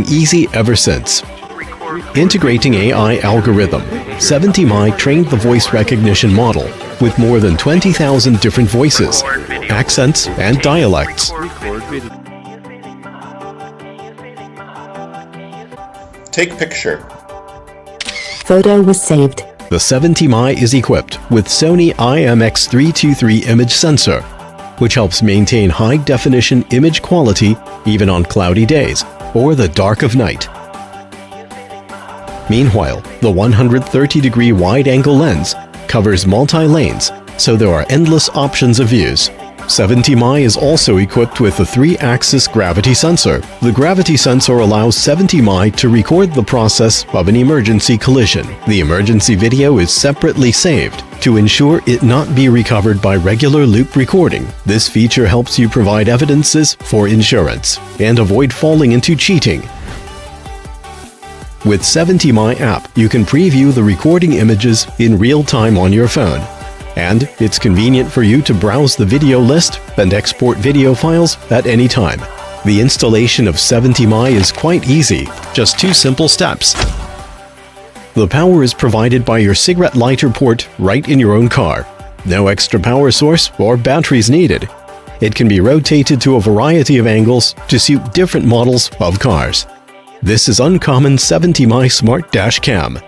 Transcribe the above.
easy ever since. Integrating AI algorithm, 70mi trained the voice recognition model with more than 20,000 different voices, accents, and dialects. Take picture. Photo was saved. The 70mi is equipped with Sony IMX323 image sensor, which helps maintain high-definition image quality even on cloudy days or the dark of night. Meanwhile, the 130-degree wide-angle lens covers multi-lanes, so there are endless options of views. 70mi is also equipped with a 3-axis gravity sensor. The gravity sensor allows 70mi to record the process of an emergency collision. The emergency video is separately saved to ensure it not be recovered by regular loop recording. This feature helps you provide evidences for insurance and avoid falling into cheating. With 70mi app, you can preview the recording images in real time on your phone. And it's convenient for you to browse the video list and export video files at any time. The installation of 70mi is quite easy, just 2 simple steps. The power is provided by your cigarette lighter port right in your own car. No extra power source or batteries needed. It can be rotated to a variety of angles to suit different models of cars. This is Uncommon 70mi Smart Dash Cam.